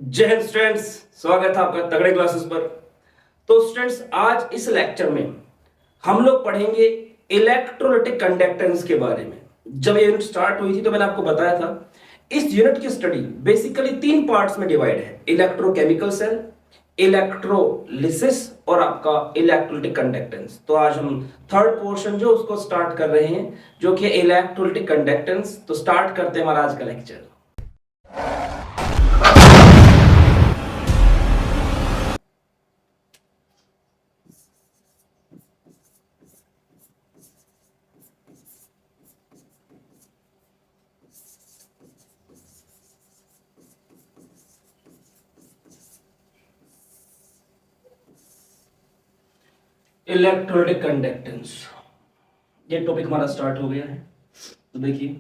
जय हिंद स्टूडेंट्स, स्वागत है आपका तगड़े क्लासेस पर। तो स्टूडेंट्स, आज इस लेक्चर में हम लोग पढ़ेंगे इलेक्ट्रोलाइटिक कंडक्टेंस के बारे में। जब ये यूनिट स्टार्ट हुई थी तो मैंने आपको बताया था इस यूनिट की स्टडी बेसिकली तीन पार्ट्स में डिवाइड है: इलेक्ट्रोकेमिकल सेल, इलेक्ट्रोलिसिस और आपका इलेक्ट्रोलाइटिक कंडक्टेंस। तो आज हम थर्ड पोर्शन जो उसको स्टार्ट कर रहे हैं, जो कि इलेक्ट्रोलाइटिक कंडक्टेंस। तो स्टार्ट करते हैं हमारा आज का लेक्चर। इलेक्ट्रोलाइटिक कंडक्टेंस, ये टॉपिक हमारा स्टार्ट हो गया है। तो देखिए,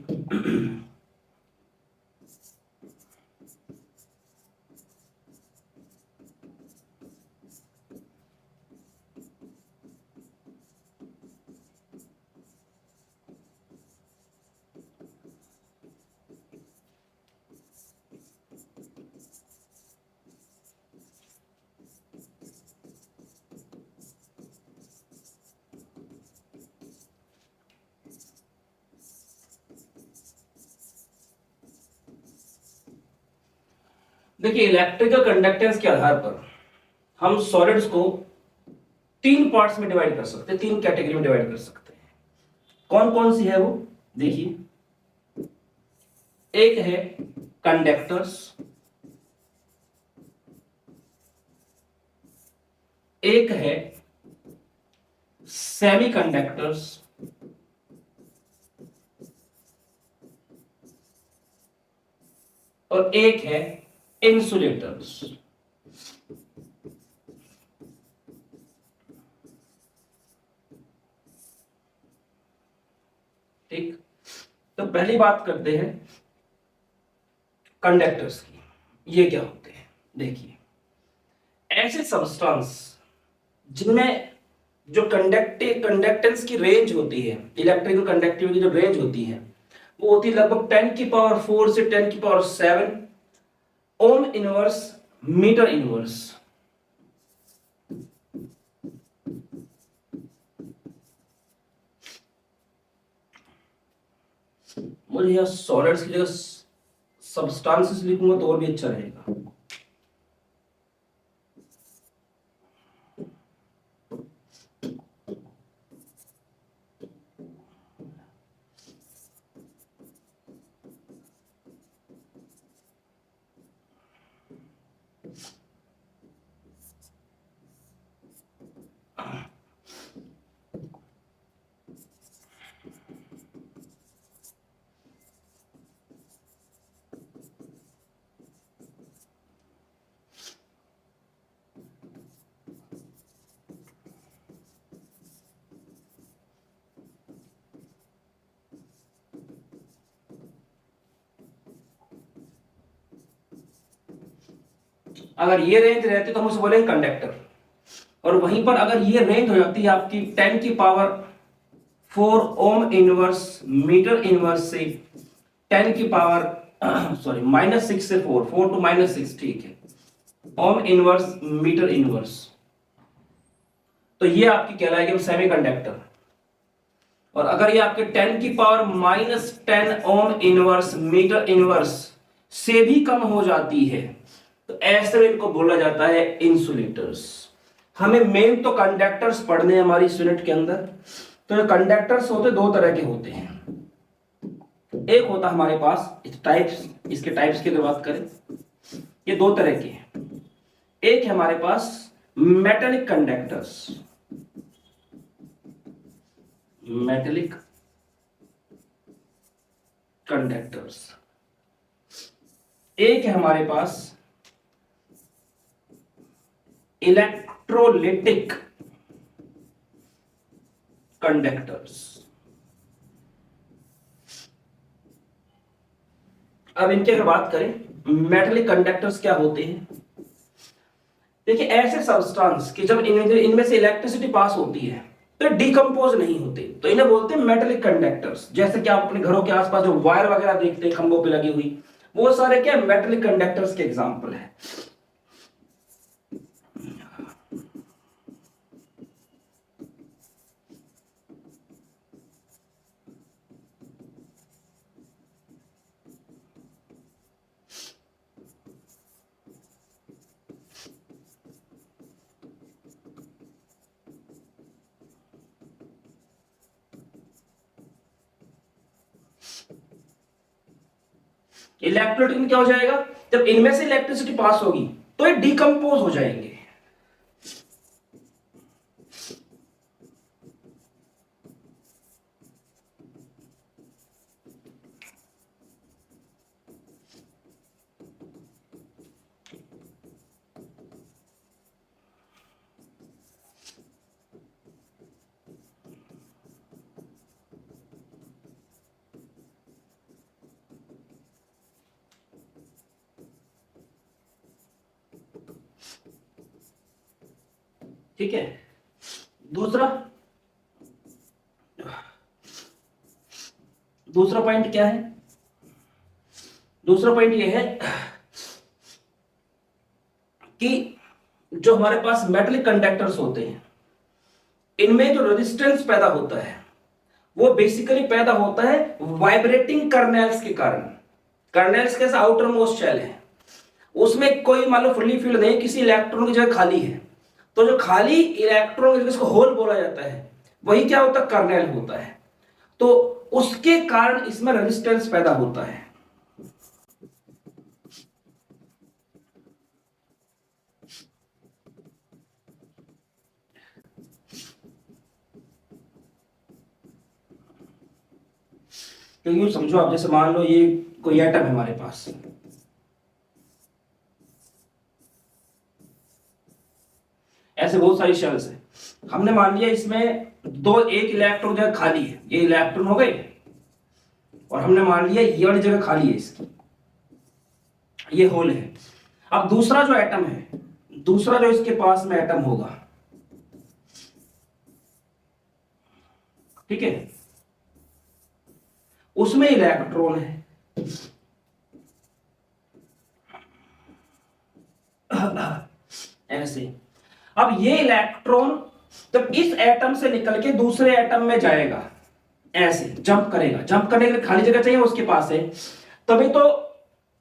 इलेक्ट्रिकल कंडक्टेंस के आधार पर हम सॉलिड्स को तीन पार्ट्स में डिवाइड कर सकते हैं, तीन कैटेगरी में डिवाइड कर सकते हैं। कौन कौन सी है वो देखिए। एक है कंडक्टर्स, एक है सेमीकंडक्टर्स, और एक है इंसुलेटर्स। ठीक, तो पहली बात करते हैं कंडक्टर्स की। ये क्या होते हैं? देखिए, ऐसे सब्सटेंस जिनमें जो कंडक्टेंस की रेंज होती है, इलेक्ट्रिकल कंडक्टिविटी जो रेंज होती है, वो होती है लगभग 10⁴ से 10⁷ ओम इनवर्स मीटर इनवर्स। मुझे यह सॉलिड्स की जगह सब्सटेंसेस लिखूंगा तो और भी अच्छा रहेगा। अगर ये रेंज रहती तो हम उसे बोलेंगे कंडक्टर, और वहीं पर अगर ये रेंज हो जाती है आपकी 10⁴ ओम इनवर्स मीटर इनवर्स से 10⁻⁻⁶ से 4 to -6, ठीक है, ओम इनवर्स मीटर इनवर्स, तो ये आपकी कहलाएगी सेमीकंडक्टर। और अगर ये आपके 10⁻⁻10 ओम इनवर्स मीटर इनवर्स से भी कम हो जाती है तो ऐसे में इनको बोला जाता है इंसुलेटर्स। हमें मेन तो कंडक्टर्स पढ़ने हैं हमारी इस यूनिट के अंदर। तो जो कंडक्टर्स होते दो तरह के होते हैं। एक होता हमारे पास टाइप्स, इसके टाइप्स की अगर बात करें, ये दो तरह के हैं। एक है हमारे पास मेटेलिक कंडक्टर्स, मेटेलिक कंडक्टर्स। एक है हमारे पास इलेक्ट्रोलिटिक कंडक्टर्स। अब इनकी अगर बात करें, मेटेलिक कंडक्टर्स क्या होते हैं? देखिए, ऐसे सब्सटेंस कि जब इनमें से इलेक्ट्रिसिटी पास होती है तो डिकम्पोज नहीं होते, तो इन्हें बोलते हैं मेटेलिक कंडक्टर्स। जैसे कि आप अपने घरों के आसपास जो वायर वगैरह देखते हैं खंभों पे लगी हुई, वो सारे क्या मेटलिक कंडक्टर्स के एग्जांपल है। इलेक्ट्रोलाइट में क्या हो जाएगा, जब इनमें से इलेक्ट्रिसिटी पास होगी तो ये डिकम्पोज हो जाएंगे। ठीक है, दूसरा पॉइंट क्या है, दूसरा पॉइंट ये है कि जो हमारे पास मेटलिक कंडक्टर्स होते हैं इनमें जो रेजिस्टेंस पैदा होता है वो बेसिकली पैदा होता है वाइब्रेटिंग कर्नेल्स के कारण। कर्नेल्स कैसा आउटर मोस्ट शेल है, उसमें कोई मान लो फुल्ली फिल्ड नहीं, किसी इलेक्ट्रॉन की जगह खाली है, तो जो खाली इलेक्ट्रॉन जिसको होल बोला जाता है वही क्या होता है, कर्नेल होता है। तो उसके कारण इसमें रेजिस्टेंस पैदा होता है। तो यूं समझो आप, जैसे मान लो ये कोई एटम है हमारे पास, ऐसे बहुत सारी शेल्स है, हमने मान लिया इसमें दो, एक इलेक्ट्रॉन जगह खाली है, ये इलेक्ट्रॉन हो गए, और हमने मान लिया ये वाली जगह खाली है इसकी, ये होल है। अब दूसरा जो एटम है, दूसरा जो इसके पास में एटम होगा, ठीक है, उसमें इलेक्ट्रॉन है, ऐसे। अब ये इलेक्ट्रॉन जब इस एटम से निकल के दूसरे एटम में जाएगा, ऐसे जंप करेगा, जंप करने के लिए खाली जगह चाहिए उसके पास है, तभी तो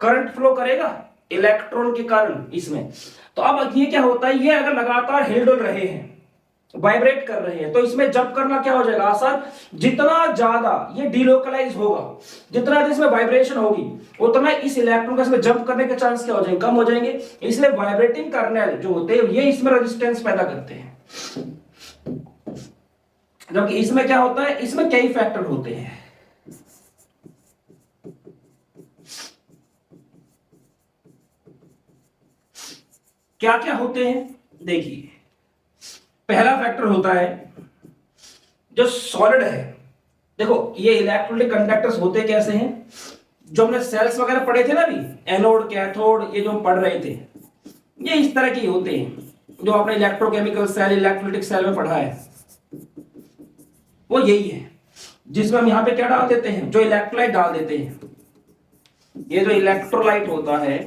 करंट फ्लो करेगा इलेक्ट्रॉन के कारण इसमें। तो अब ये क्या होता है, ये अगर लगातार हिलडुल रहे हैं, वाइब्रेट कर रहे हैं, तो इसमें जंप करना क्या हो जाएगा, आसान। जितना ज्यादा ये डिलोकलाइज होगा, जितना इसमें वाइब्रेशन होगी, उतना इस इलेक्ट्रॉन का इसमें जंप करने के चांस क्या हो जाएंगे, कम हो जाएंगे। इसलिए वाइब्रेटिंग कर्नेल जो होते हैं ये इसमें रेजिस्टेंस पैदा करते हैं। जबकि इसमें क्या होता है, इसमें कई फैक्टर होते हैं। क्या क्या होते हैं देखिए, पहला फैक्टर होता है जो सॉलिड है। देखो ये इलेक्ट्रोलाइट कंडक्टर्स होते कैसे हैं, जो हमने सेल्स वगैरह पढ़े थे ना अभी, एनोड कैथोड, ये जो हम पढ़ रहे थे, ये इस तरह के होते हैं जो आपने इलेक्ट्रोकेमिकल सेल, इलेक्ट्रोलाइटिक सेल में पढ़ा है, वो यही है जिसमें हम यहां पे क्या डाल देते हैं, जो इलेक्ट्रोलाइट डाल देते हैं। ये जो इलेक्ट्रोलाइट होता है,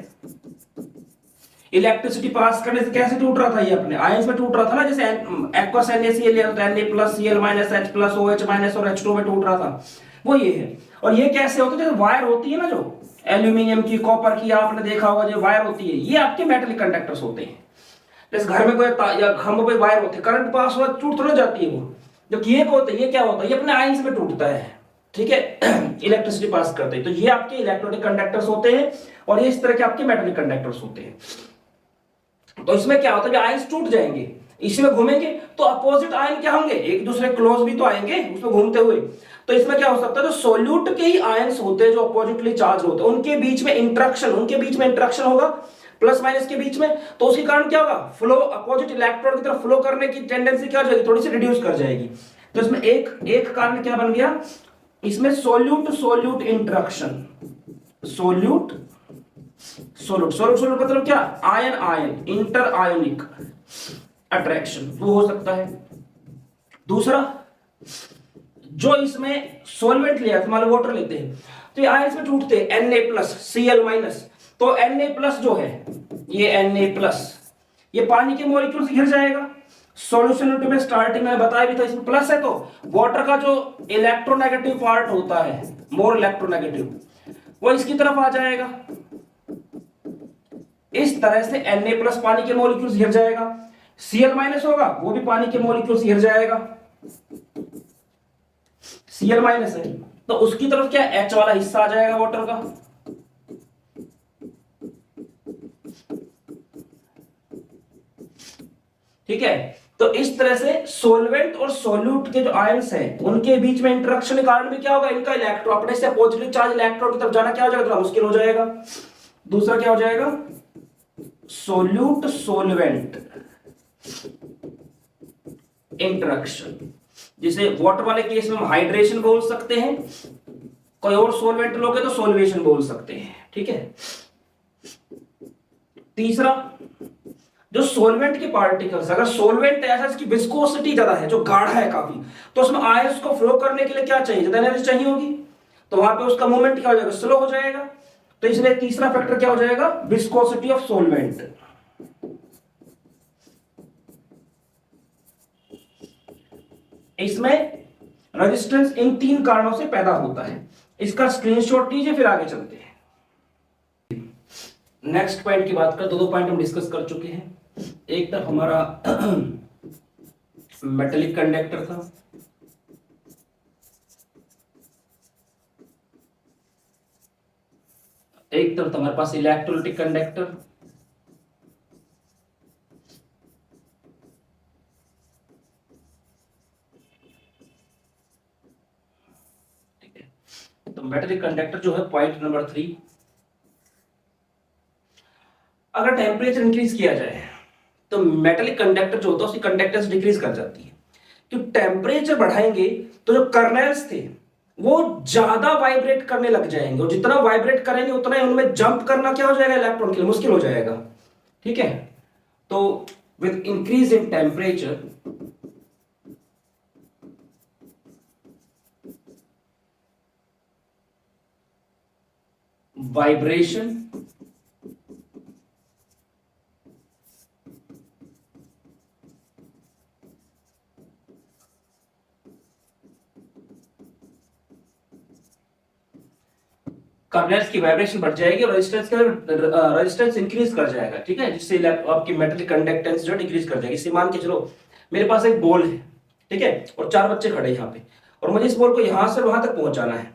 इलेक्ट्रिसिटी पास करने से कैसे टूट रहा था, ये अपने आयंस में टूट रहा था ना, जैसे aqueous NaCl Na+ Cl- H+ OH- और H2 में टूट रहा था, वो ये है। और ये कैसे होता है, जैसे वायर होती है ना, जो एल्यूमिनियम की, कॉपर की, आपने देखा होगा जो वायर होती है, ये आपके मेटलिक कंडक्टर्स होते हैं। जैसे घर में कोई या खंभों पे वायर होते, करंट पास हुआ टूट थोड़ा जाती है वो, जबकि ये होता है, ये क्या होता है, ये अपने आयंस में टूटता है, ठीक है, इलेक्ट्रिसिटी पास करते हैं। तो ये आपके इलेक्ट्रोनिक कंडक्टर्स होते हैं, और ये इस तरह के आपके मेटलिक कंडक्टर्स होते हैं। तो इसमें क्या होता है, आयंस टूट जाएंगे, इसमें घूमेंगे तो अपोजिट आयन क्या होंगे, एक दूसरे क्लोज भी तो आएंगे उसमें घूमते हुए। तो इसमें क्या हो सकता है, जो सोल्यूट के ही आयंस होते हैं, जो अपोजिटली चार्ज होते हैं, उनके बीच में इंटरेक्शन होगा, प्लस माइनस के बीच में। तो उसके कारण क्या होगा, फ्लो, अपोजिट इलेक्ट्रॉन की तरफ फ्लो करने की टेंडेंसी क्या हो जाएगी, थोड़ी सी रिड्यूस कर जाएगी। तो इसमें एक कारण क्या बन गया, इसमें सोल्यूट इंटरेक्शन, सोल्यूट मतलब क्या, आयन इंटर आयोनिक अट्रैक्शन, वो हो सकता है। दूसरा, जो इसमें सॉल्वेंट लिया, मान लो वाटर लेते हैं, तो ये आयंस में टूटते हैं Na+Cl-, तो Na+ जो है ये Na+, ये पानी के मॉलिक्यूल से घिर जाएगा। सॉल्यूशन में स्टार्टिंग में बताया भी था इसमें प्लस है, तो वाटर का जो इलेक्ट्रोनेगेटिव पार्ट होता है, मोर इलेक्ट्रोनेगेटिव, वो इसकी तरफ आ जाएगा। इस तरह से Na+ पानी के मॉलिक्यूल से घिर जाएगा, Cl- होगा वो भी पानी के मॉलिक्यूल से घिर जाएगा, Cl- है तो उसकी तरफ क्या H वाला हिस्सा आ जाएगा वाटर का। ठीक है, तो इस तरह से सोलवेंट और सोल्यूट के जो आयंस हैं उनके बीच में इंटरेक्शन के कारण भी क्या होगा, इनका इलेक्ट्रॉन अपने से पॉजिटिव चार्ज इलेक्ट्रॉन की तरफ जाना क्या हो जाएगा, थोड़ा मुश्किल हो जाएगा। दूसरा क्या हो जाएगा, सोल्यूट सोलवेंट इंटरेक्शन, जिसे वाटर वाले केस में हम हाइड्रेशन बोल सकते हैं, कोई और सोलवेंट लोगे तो सोल्वेशन बोल सकते हैं। ठीक है, तीसरा जो सोलवेंट के पार्टिकल्स, अगर सोलवेंट ऐसा इसकी विस्कोसिटी ज्यादा है, जो गाढ़ा है काफी, तो उसमें आयंस को फ्लो करने के लिए क्या चाहिए, ज्यादा एनर्जी चाहिए होगी, तो वहां पे उसका मूवमेंट क्या हो जाएगा, स्लो हो जाएगा। तो इसलिए तीसरा फैक्टर क्या हो जाएगा, विस्कोसिटी ऑफ सोलवेंट। इसमें रेजिस्टेंस इन 3 कारणों से पैदा होता है। इसका स्क्रीनशॉट लीजिए, फिर आगे चलते हैं। नेक्स्ट पॉइंट की बात कर, दो पॉइंट हम डिस्कस कर चुके हैं। एक तरफ हमारा मेटेलिक कंडक्टर था, एक तरफ हमारे पास इलेक्ट्रोलाइटिक कंडक्टर। ठीक है, तो मेटेलिक कंडक्टर जो है पॉइंट नंबर 3, अगर टेम्परेचर इंक्रीज किया जाए तो मेटेलिक कंडक्टर जो होता है उसकी कंडक्टेंस डिक्रीज कर जाती है। तो टेम्परेचर बढ़ाएंगे तो जो कर्नेल्स थे वो ज्यादा वाइब्रेट करने लग जाएंगे, और जितना वाइब्रेट करेंगे उतना ही उनमें जंप करना क्या हो जाएगा, इलेक्ट्रॉन के लिए मुश्किल हो जाएगा। ठीक है, तो with increase in temperature vibration kernels की वाइब्रेशन बढ़ जाएगी और रेजिस्टेंस इंक्रीज कर जाएगा। ठीक है, जिससे आपकी मेटल कंडक्टेंस जो डिक्रीज कर जाएगी। इसे मान के चलो मेरे पास एक बॉल है, ठीक है, और 4 बच्चे खड़े हैं यहाँ पे, और मुझे इस बॉल को यहां से वहां तक पहुंचाना है,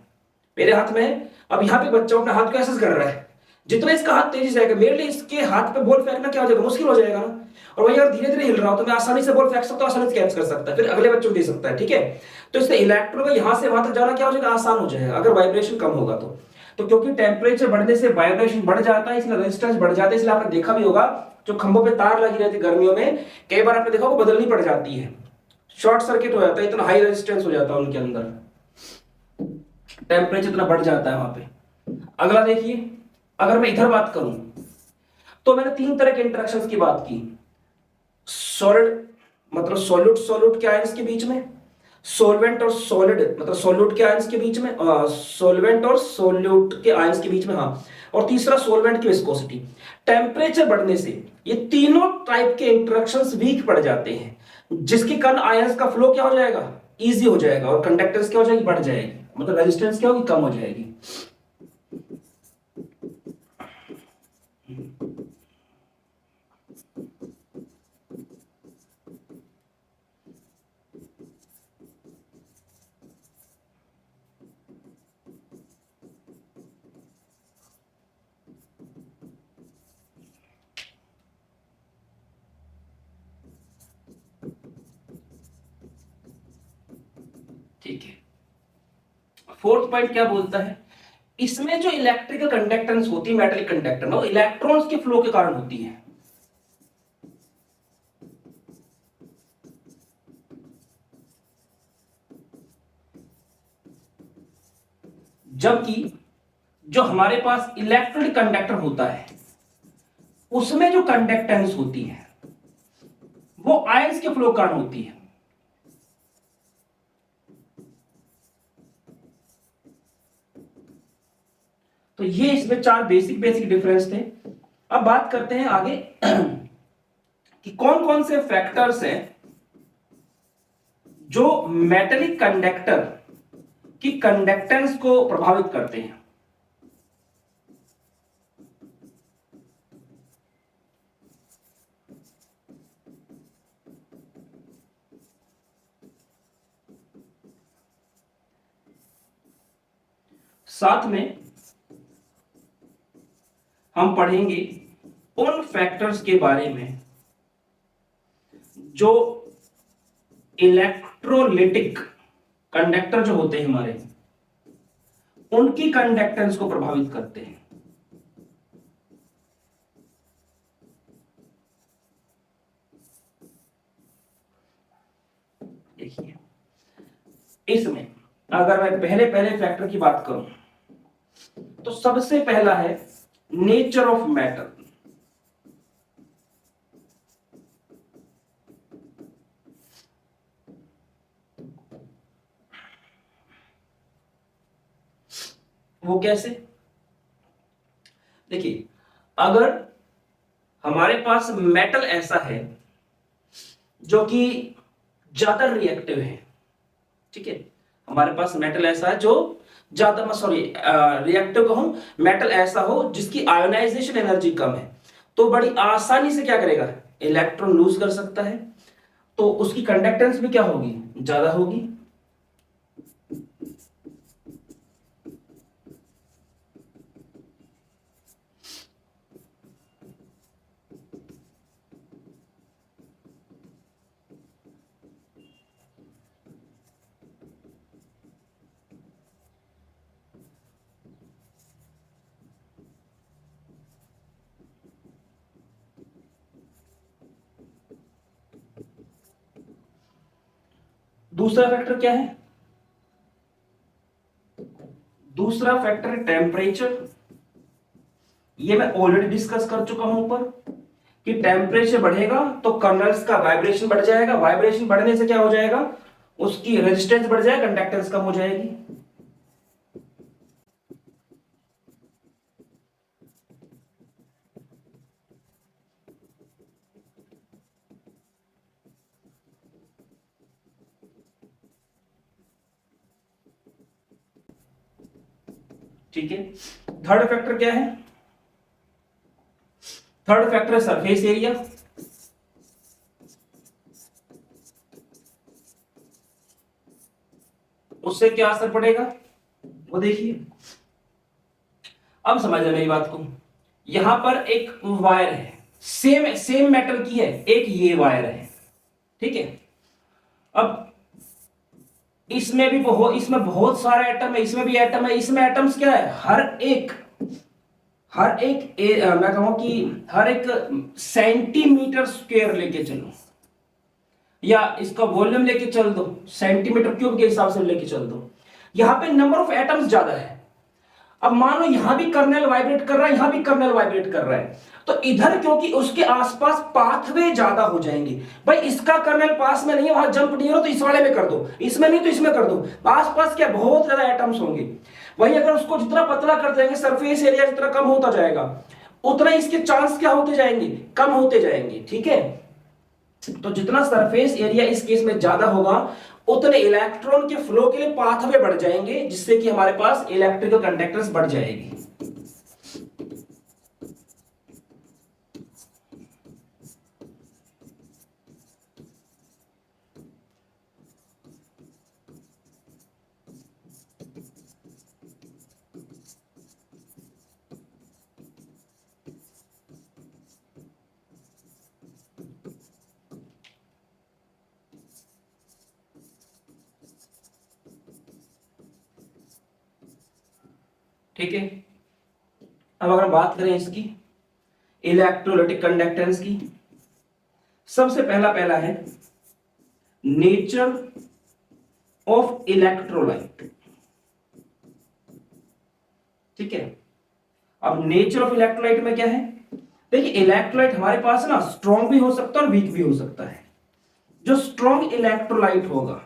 मेरे हाथ में है। अब यहाँ पे बच्चा अपने हाथ को ऐसे कर रहा है, जितना इसका हाथ तेजी से जाएगा मेरे लिए इसके हाथ पे बॉल फेंकना क्या हो जाएगा, मुश्किल हो जाएगा ना। और वही अगर धीरे धीरे हिल रहा हो तो मैं आसानी से बॉल फेंक सकता हूँ, आसानी से कैच कर सकता है, फिर अगले बच्चों को दे सकता है। ठीक है, तो इससे इलेक्ट्रॉन का यहां से वहां तक जाना क्या हो जाएगा, आसान हो जाएगा अगर वाइब्रेशन कम होगा तो क्योंकि टेम्परेचर बढ़ने से वाइब्रेशन बढ़ जाता है, इसलिए रेजिस्टेंस बढ़ जाता है। इसलिए आपने देखा भी होगा जो खंभों पे तार लगी रहती है गर्मियों में, कई बार आपने देखा वो बदलनी पड़ जाती है, शॉर्ट सर्किट हो जाता है, इतना हाई रेजिस्टेंस हो जाता है उनके अंदर, टेम्परेचर इतना बढ़ जाता है वहां पे। अगला देखिए, अगर मैं इधर बात करूं तो मैंने 3 तरह के इंटरेक्शंस की बात की, सॉलिड मतलब सॉल्यूट सॉल्यूट के आयंस के बीच में, सोलवेंट और सॉलिड मतलब सॉल्यूट के आयंस के बीच में, सोलवेंट और सॉल्यूट के आयंस के बीच में, हाँ, और तीसरा सॉल्वेंट की विस्कोसिटी। टेम्परेचर बढ़ने से ये तीनों टाइप के इंटरेक्शंस वीक पड़ जाते हैं, जिसके कारण आयंस का फ्लो क्या हो जाएगा, इजी हो जाएगा, और कंडक्टेंस क्या हो जाएगी, बढ़ जाएगी, मतलब रेजिस्टेंस क्या होगी, कम हो जाएगी। ठीक है, फोर्थ पॉइंट क्या बोलता है, इसमें जो इलेक्ट्रिकल कंडक्टेंस होती है मेटलिक कंडक्टर में, वो इलेक्ट्रॉन्स के फ्लो के कारण होती है। जबकि जो हमारे पास इलेक्ट्रिक कंडक्टर होता है उसमें जो कंडक्टेंस होती है वो आयंस के फ्लो कारण होती है। तो ये इसमें 4 बेसिक डिफरेंस थे। अब बात करते हैं आगे कि कौन कौन से फैक्टर्स हैं जो मेटेलिक कंडक्टर की कंडक्टेंस को प्रभावित करते हैं। साथ में हम पढ़ेंगे उन फैक्टर्स के बारे में जो इलेक्ट्रोलिटिक कंडक्टर जो होते हैं हमारे, उनकी कंडक्टेंस को प्रभावित करते हैं। देखिए, इसमें अगर मैं पहले फैक्टर की बात करूं तो सबसे पहला है नेचर ऑफ मैटर। वो कैसे? देखिए, अगर हमारे पास मेटल ऐसा है जो कि ज्यादा रिएक्टिव है, ठीक है, हमारे पास मेटल ऐसा है जो ज्यादा, रिएक्टिव कहूं, मेटल ऐसा हो जिसकी आयोनाइजेशन एनर्जी कम है, तो बड़ी आसानी से क्या करेगा, इलेक्ट्रॉन लूज कर सकता है, तो उसकी कंडक्टेंस भी क्या होगी, ज्यादा होगी। दूसरा फैक्टर क्या है? दूसरा फैक्टर है टेम्परेचर। ये मैं ऑलरेडी डिस्कस कर चुका हूं ऊपर कि टेम्परेचर बढ़ेगा तो कर्नल्स का वाइब्रेशन बढ़ जाएगा, वाइब्रेशन बढ़ने से क्या हो जाएगा, उसकी रेजिस्टेंस बढ़ जाएगा, कंडक्टेंस कम हो जाएगी। ठीक है, थर्ड फैक्टर क्या है? थर्ड फैक्टर है सरफेस एरिया। उससे क्या असर पड़ेगा वो देखिए। अब समझ मेरी बात को, यहां पर एक वायर है, सेम मेटल की है, एक ये वायर है, ठीक है। अब इसमें बहुत सारे एटम है, इसमें भी एटम है, इसमें एटम्स क्या है, मैं कहूं कि हर एक सेंटीमीटर स्क्वायर लेके चलो, या इसका वॉल्यूम लेके चल दो, सेंटीमीटर क्यूब के हिसाब से लेके चल दो, यहां पे नंबर ऑफ एटम्स ज्यादा है। अब मान लो यहां भी कर्नेल वाइब्रेट कर रहा है, यहां भी कर्नेल वाइब्रेट कर रहा है, तो इधर क्योंकि उसके आसपास पाथवे ज्यादा हो जाएंगे, भाई इसका कर्नेल पास में नहीं है, वहां जंप नहीं हो रहा, तो इस वाले में कर दो, इसमें नहीं तो इसमें कर दो, आसपास क्या बहुत ज्यादा एटम्स होंगे। वही अगर उसको जितना पतला कर देंगे, सरफेस एरिया जितना कम होता जाएगा, उतना इसके चांस क्या होते जाएंगे, कम होते जाएंगे, ठीक है। तो जितना सरफेस एरिया इस केस में ज्यादा होगा, उतने इलेक्ट्रॉन के फ्लो के लिए पाथवे बढ़ जाएंगे, जिससे कि हमारे पास इलेक्ट्रिकल कंडक्टेंस बढ़ जाएगी। ठीक है, अब अगर बात करें इसकी इलेक्ट्रोलाइटिक कंडक्टेंस की, सबसे पहला है नेचर ऑफ इलेक्ट्रोलाइट। ठीक है, अब नेचर ऑफ इलेक्ट्रोलाइट में क्या है, देखिए इलेक्ट्रोलाइट हमारे पास ना स्ट्रॉन्ग भी हो सकता है और वीक भी हो सकता है। जो स्ट्रॉन्ग इलेक्ट्रोलाइट होगा,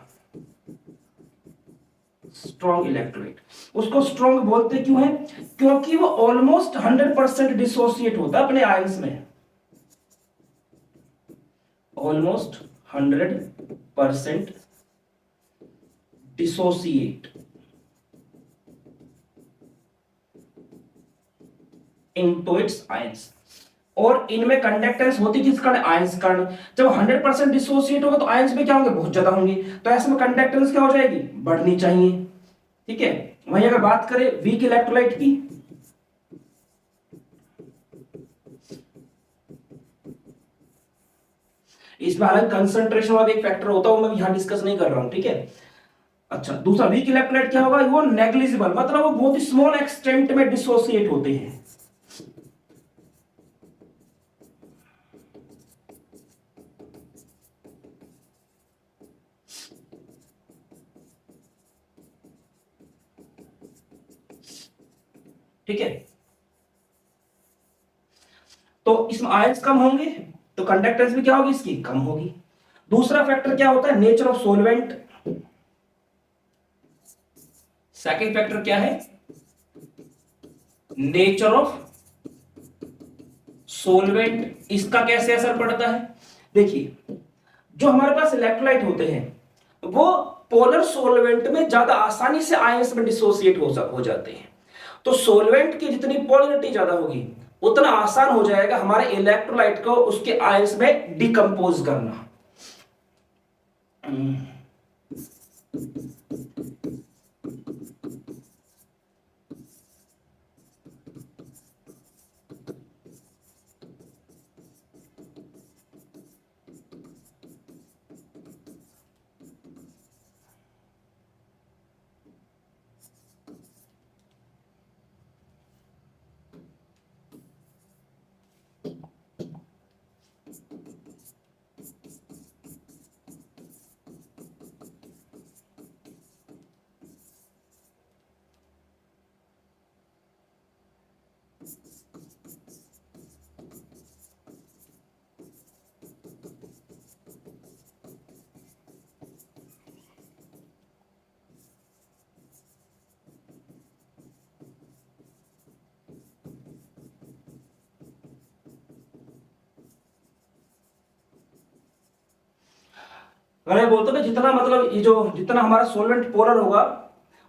स्ट्रॉन्ग इलेक्ट्रोलाइट। उसको स्ट्रॉन्ग बोलते क्यों है? क्योंकि वो ऑलमोस्ट 100% डिसोसिएट होता है अपने आयंस में, almost 100% dissociate into its ions. और इनमें कंडक्टेंस होती किस कारण? आयंस कारण। जब 100% डिसोसिएट होगा तो आयंस में क्या होंगे? बहुत ज्यादा होंगे, तो ऐसे में कंडक्टेंस क्या हो जाएगी? बढ़नी चाहिए। ठीक है। वहीं अगर बात करें वीक इलेक्ट्रोलाइट की, इसमें हालांकि कंसंट्रेशन वाला एक फैक्टर होता है, वो मैं यहां डिस्कस नहीं कर रहा हूं। ठीक है। अच्छा, दूसरा वीक इलेक्ट्रोलाइट क्या होगा? वो नेग्लिजिबल, मतलब वो बहुत ही स्मॉल एक्सटेंट में डिसोसिएट होते हैं। ठीक है। तो इसमें आयंस कम होंगे तो कंडक्टेंस भी क्या होगी? इसकी कम होगी। दूसरा फैक्टर क्या होता है? Nature of solvent. Second factor क्या है? Nature of solvent. इसका कैसे असर पड़ता है? देखिए, जो हमारे पास इलेक्ट्रोलाइट होते हैं वो पोलर सोलवेंट में ज्यादा आसानी से आयंस में डिसोसिएट हो जाते हैं। तो सोलवेंट की जितनी पोलरिटी ज्यादा होगी उतना आसान हो जाएगा हमारे इलेक्ट्रोलाइट को उसके आयंस में डिकम्पोज करना। अगर मैं बोलता हूँ कि जितना मतलब ये जो जितना हमारा सोलवेंट पोलर होगा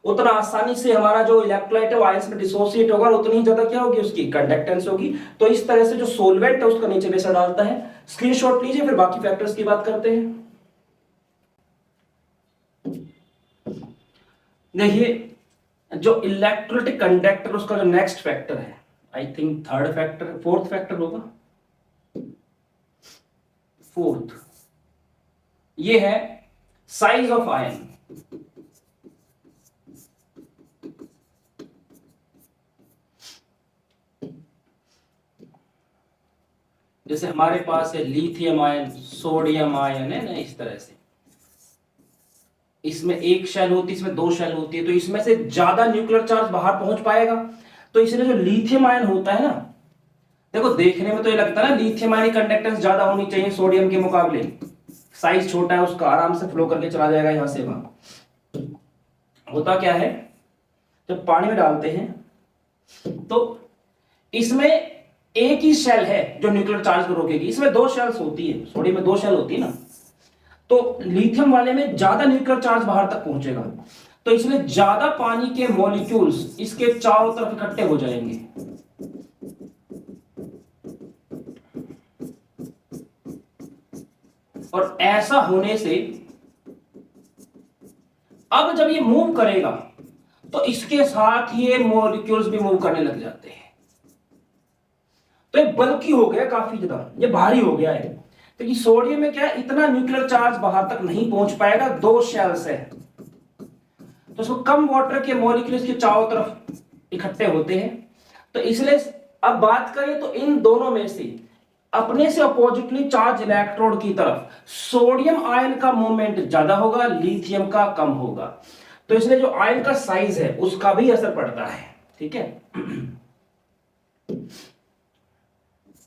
उतना आसानी से हमारा जो इलेक्ट्रोलाइट है वो आयंस में डिसोसिएट होगा, उतनी ही ज्यादा क्या होगी? उसकी कंडक्टेंस होगी। तो इस तरह से जो सोलवेंट है उसका नीचे बेसर डालता है। स्क्रीनशॉट लीजिए, फिर बाकी फैक्टर्स की बात करते हैं। देखिए, जो इलेक्ट्रोलाइटिक कंडक्टर उसका जो नेक्स्ट फैक्टर है, I think third factor, fourth factor होगा, फोर्थ, ये है साइज ऑफ आयन। जैसे हमारे पास है लिथियम आयन, सोडियम आयन, है ना, इस तरह से इसमें एक शेल होती है, इसमें दो शेल होती है, तो इसमें से ज्यादा न्यूक्लियर चार्ज बाहर पहुंच पाएगा। तो इसलिए जो लिथियम आयन होता है ना, देखो देखने में तो ये लगता है ना लिथियम आयन की कंडक्टेंस ज्यादा होनी चाहिए सोडियम के मुकाबले, साइज छोटा है उसका, आराम से फ्लो करके चला जाएगा यहां से वहां। होता क्या है, जब पानी में डालते हैं तो इसमें एक ही शेल है जो न्यूक्लियर चार्ज को रोकेगी, इसमें दो शेल्स होती है, सोडियम में दो शेल होती है ना, तो लिथियम वाले में ज्यादा न्यूक्लियर चार्ज बाहर तक पहुंचेगा, तो इसलिए ज्यादा पानी के मॉलिक्यूल्स इसके चारों तरफ इकट्ठे हो जाएंगे। और ऐसा होने से अब जब ये मूव करेगा तो इसके साथ ये मॉलिक्यूल्स भी मूव करने लग जाते हैं। तो ये बल्की हो गया काफी ज्यादा, ये भारी हो गया है। तो ये सोडियम में क्या है, इतना न्यूक्लियर चार्ज बाहर तक नहीं पहुंच पाएगा, दो शेल्स है, तो इसको कम वाटर के मॉलिक्यूल्स के चारों तरफ इकट्ठे होते हैं। तो इसलिए अब बात करें तो इन दोनों में से अपने से अपोजिटली चार्ज इलेक्ट्रोड की तरफ सोडियम आयन का मूवमेंट ज्यादा होगा, लिथियम का कम होगा। तो इसलिए जो आयन का साइज है उसका भी असर पड़ता है। ठीक है।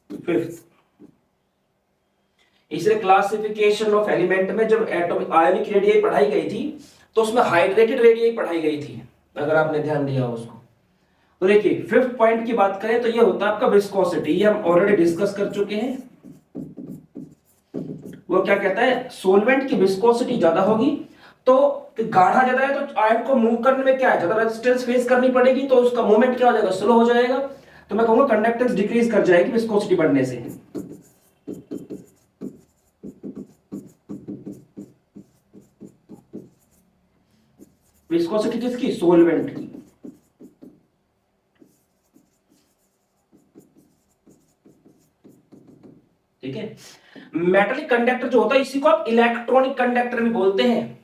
फिफ्थ, इसलिए क्लासिफिकेशन ऑफ एलिमेंट में जब एटॉमिक आयनिक रेडियाई पढ़ाई गई थी तो उसमें हाइड्रेटेड रेडियस पढ़ाई गई थी, अगर आपने ध्यान दिया हो उसको। तो देखिए फिफ्थ पॉइंट की बात करें तो ये होता है आपका विस्कोसिटी, ये हम ऑलरेडी डिस्कस कर चुके हैं। वो क्या कहता है, सोलवेंट की विस्कोसिटी ज्यादा होगी तो गाढ़ा ज्यादा है तो आयन को मूव करने में क्या है, ज्यादा रेजिस्टेंस फेस करनी पड़ेगी, तो उसका मूवमेंट क्या हो जाएगा, स्लो हो जाएगा। तो मैं कहूंगा कंडक्टेंस डिक्रीज कर जाएगी विस्कोसिटी बढ़ने से। विस्कोसिटी किसकी, सोलवेंट की। ठीक है, मेटालिक कंडक्टर जो होता है इसी को आप इलेक्ट्रॉनिक कंडक्टर भी बोलते हैं।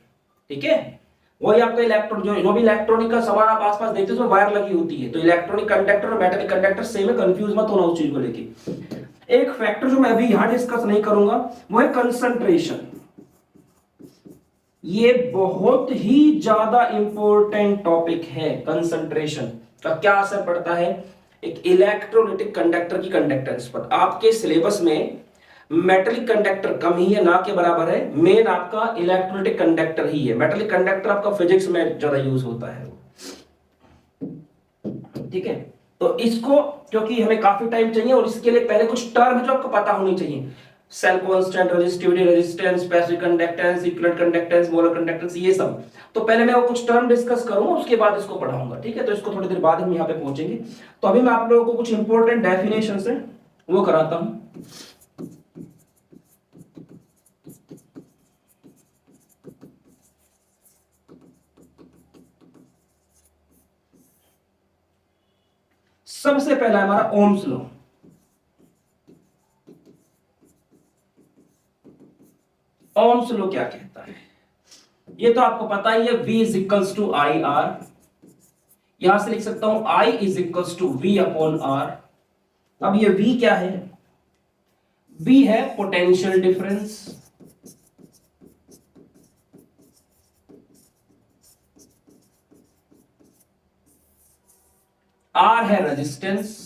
ठीक है, वही आपका इलेक्ट्रॉन जो भी इलेक्ट्रॉनिक का सामान आप आसपास देखते हो उसमें वायर लगी होती है, तो इलेक्ट्रॉनिक कंडक्टर और मेटालिक कंडक्टर सेम है, कंफ्यूज मत होना उस चीज को लेके। एक फैक्टर जो मैं अभी यहां डिस्कस नहीं करूंगा वो है कंसंट्रेशन। ये बहुत ही ज्यादा इंपॉर्टेंट टॉपिक है। कंसंट्रेशन का क्या असर पड़ता है एक इलेक्ट्रोलिटिक कंडक्टर की कंडक्टेंस पर। आपके सिलेबस में मेटालिक कंडक्टर कम ही है, ना के बराबर है, मेन आपका इलेक्ट्रोलिटिक कंडक्टर ही है। मेटालिक कंडक्टर आपका फिजिक्स में ज्यादा यूज होता है। ठीक है, तो इसको क्योंकि हमें काफी टाइम चाहिए और इसके लिए पहले कुछ टर्म जो आपको पता होनी चाहिए, cell constant, resistivity, resistance, passive conductance, equivalent conductance, molar conductance, ये सब। तो पहले मैं वो कुछ टर्म डिस्कस करूंगा, उसके बाद इसको पढ़ाऊंगा। ठीक है, तो इसको थोड़ी देर बाद हम यहां पे पहुंचेंगे। तो अभी मैं आप लोगों को कुछ इंपॉर्टेंट डेफिनेशंस है वो कराता हूं। सबसे पहला हमारा ओम्स लॉ। ओम्स लॉ क्या कहता है, ये तो आपको पता ही है, V is equals to I R. यहां से लिख सकता हूं I is equals to V upon R। अब ये V क्या है, V है पोटेंशियल डिफरेंस, R है रेजिस्टेंस,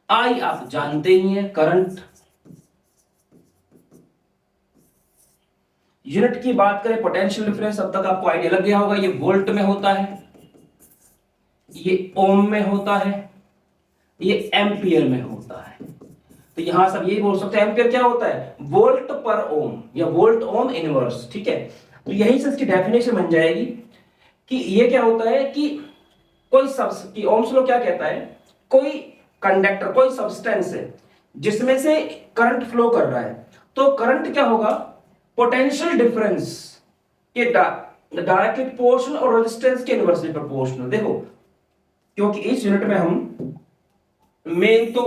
I आप जानते ही हैं करंट। यूनिट की बात करें पोटेंशियल डिफरेंस, अब तक आपको आइडिया लग गया होगा, ये वोल्ट में होता है, ये ओम में होता है, ये एम्पियर में होता है। तो यहां सब यही बोल सकते हैं, एम्पियर क्या होता है, वोल्ट पर ओम या वोल्ट ओम इनवर्स। ठीक है, तो यही से इसकी डेफिनेशन बन जाएगी कि ये क्या होता है कि कोई सब की ओम्स लॉ क्या कहता है, कोई कंडक्टर, कोई सब्सटेंस है जिसमें से करंट फ्लो कर रहा है, तो करंट क्या होगा, पोटेंशियल डिफरेंस के डायरेक्टली प्रोपोर्शनल और रेजिस्टेंस के इनवर्सली प्रोपोर्शनल। देखो क्योंकि इस यूनिट में हम मेन तो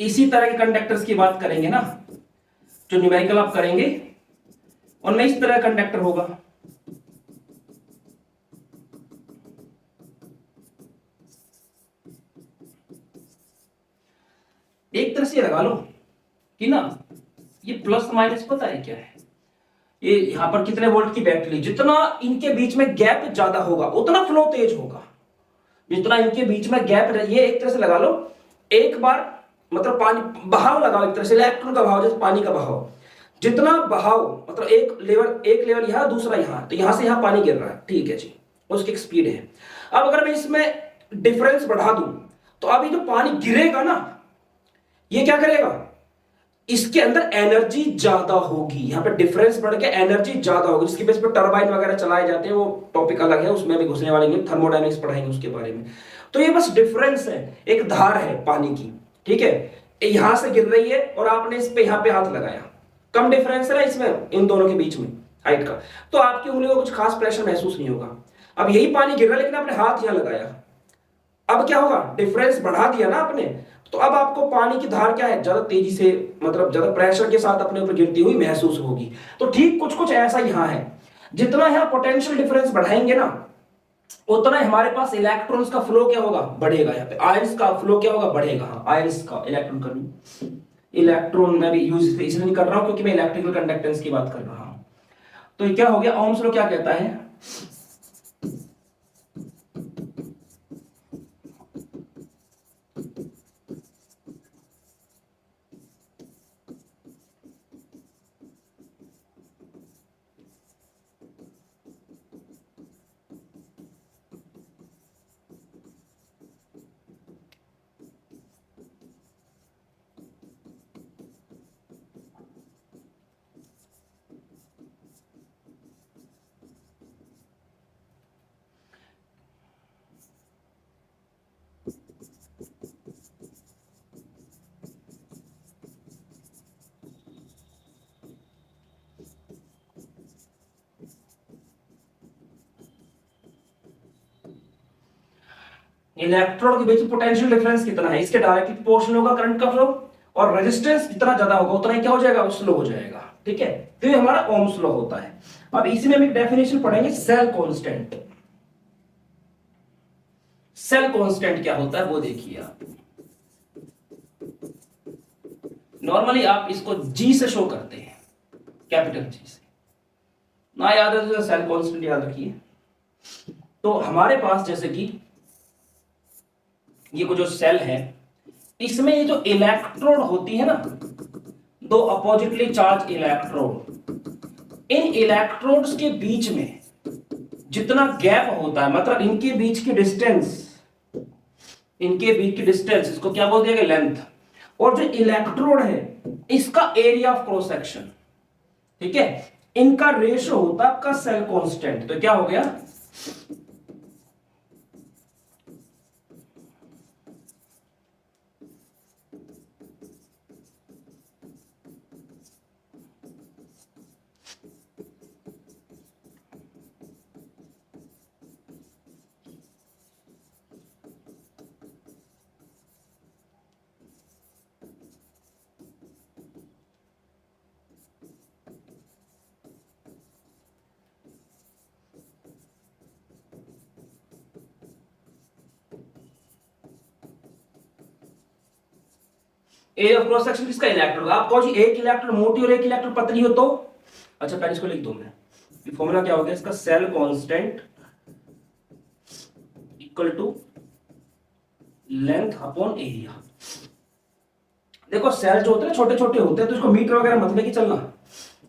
इसी तरह के कंडक्टर्स की बात करेंगे ना, जो न्यूमेरिकल आप करेंगे उनमें इस तरह कंडक्टर होगा। एक तरह से लगा लो कि ना ये प्लस माइनस पता है क्या है, ये यहां पर कितने वोल्ट की बैटरी, जितना इनके बीच में गैप ज्यादा होगा उतना फ्लो तेज होगा। जितना इनके बीच में गैप, ये एक तरह से लगा लो, एक बार मतलब पानी बहाव लगाओ, एक तरह से इलेक्ट्रॉन का बहाव, जैसे पानी का बहाव, जितना बहाव मतलब एक लेवल यहां दूसरा यहां, तो यहां से यहां पानी गिर रहा है, ठीक है जी, उसकी एक स्पीड है। अब अगर मैं इसमें डिफरेंस बढ़ा दूं तो अभी जो पानी गिरेगा ना, ये क्या करेगा, इसके अंदर एनर्जी ज्यादा होगी, यहां पे डिफरेंस बढ़ के एनर्जी ज्यादा होगी, जिसकी बेस पर टरबाइन वगैरह चलाए जाते हैं, वो टॉपिक अलग है, उसमें भी घुसने वाले नहीं, थर्मोडायनेमिक्स पढ़ाएंगे उसके बारे में। तो ये बस डिफरेंस है, एक धार है पानी की, ठीक है, यहां से गिर रही है और आपने इस पे यहां पे हाथ लगाया, कम डिफरेंस है ना इसमें इन दोनों के बीच में हाइट का, तो आपकी उंगलियों को कुछ खास प्रेशर महसूस नहीं होगा। अब यही पानी गिर रहा है लेकिन आपने हाथ यहां लगाया, अब क्या होगा, डिफरेंस बढ़ा दिया ना आपने, तो अब आपको पानी की धार क्या है, ज्यादा तेजी से मतलब ज्यादा प्रेशर के साथ अपने ऊपर गिरती हुई महसूस होगी। तो ठीक कुछ कुछ ऐसा यहां है, जितना यहां पोटेंशियल डिफरेंस बढ़ाएंगे ना, उतना हमारे पास इलेक्ट्रॉन्स का फ्लो क्या होगा, बढ़ेगा। यहाँ पे आयंस का फ्लो क्या होगा, बढ़ेगा। हाँ, आयंस का, इलेक्ट्रॉन का नहीं, इलेक्ट्रॉन में भी यूज इसलिए नहीं कर रहा हूं क्योंकि मैं इलेक्ट्रिकल कंडक्टेंस की बात कर रहा हूं। तो ये क्या हो गया, ओम्स लॉ क्या कहता है, इलेक्ट्रोड के बीच पोटेंशियल डिफरेंस कितना है, इसके डायरेक्टली प्रोपोर्शनल होगा करंट का फ्लो, और रेजिस्टेंस जितना ज्यादा होगा उतना ही क्या हो जाएगा, स्लो हो जाएगा। ठीक है, तो ये हमारा ओम्स लॉ होता है। अब इसी में हम एक डेफिनेशन पढ़ेंगे, सेल कांस्टेंट। सेल कांस्टेंट क्या होता है वो देखिए आप। नॉर्मली आप इसको जी से शो करते हैं, कैपिटल जी से, ना याद है तो सेल कांस्टेंट याद रखिए। तो हमारे पास जैसे कि ये को जो सेल है, इसमें ये जो इलेक्ट्रोड होती है ना, दो अपोजिटली चार्ज इलेक्ट्रोड, इन इलेक्ट्रोड्स के बीच में जितना गैप होता है, मतलब इनके बीच की डिस्टेंस, इनके बीच की डिस्टेंस, इसको क्या बोल दिया गया, लेंथ, और जो इलेक्ट्रोड है इसका एरिया ऑफ क्रॉस सेक्शन, ठीक है, इनका रेशो होता है आपका सेल कांस्टेंट। तो क्या हो गया, एरिया ऑफ क्रॉस सेक्शन किसका, इलेक्ट्रोड। आप कहो जी एक इलेक्ट्रोड मोटी और एक इलेक्ट्रोड पतली हो तो, अच्छा पहले इसको लिख दो मैं, फॉर्मूला क्या हो गया इसका, cell constant equal to length upon area. देखो सेल जो होते हैं छोटे छोटे होते हैं, तो इसको मीटर वगैरह मत लेके चलना।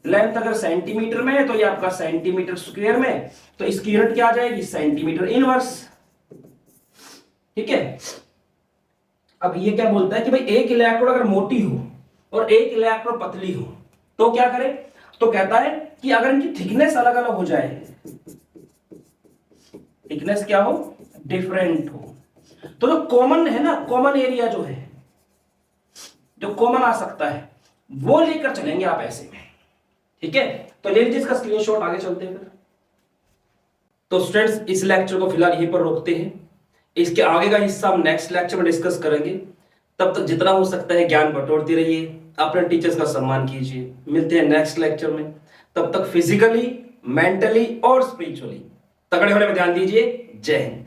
लेंथ अगर सेंटीमीटर में है तो ये आपका सेंटीमीटर स्क्वायर में, तो इसकी यूनिट क्या आ जाएगी, सेंटीमीटर इनवर्स। ठीक है, अब ये क्या बोलता है कि भाई एक इलेक्ट्रोड अगर मोटी हो और एक इलेक्ट्रोड पतली हो तो क्या करे, तो कहता है कि अगर इनकी थिकनेस अलग अलग हो जाए, थिकनेस क्या हो, डिफरेंट हो, तो जो कॉमन है ना, कॉमन एरिया जो है, जो कॉमन आ सकता है वो लेकर चलेंगे आप ऐसे में। ठीक है, तो ले लीजिए इसका स्क्रीनशॉट, आगे चलते हैं फिर। तो स्टूडेंट्स इस लेक्चर को फिलहाल यहीं पर रोकते हैं, इसके आगे का हिस्सा हम नेक्स्ट लेक्चर में डिस्कस करेंगे। तब तक जितना हो सकता है ज्ञान बटोरते रहिए, अपने टीचर्स का सम्मान कीजिए। मिलते हैं नेक्स्ट लेक्चर में, तब तक फिजिकली, मेंटली और स्पिरिचुअली तगड़े होने में ध्यान दीजिए। जय हिंद।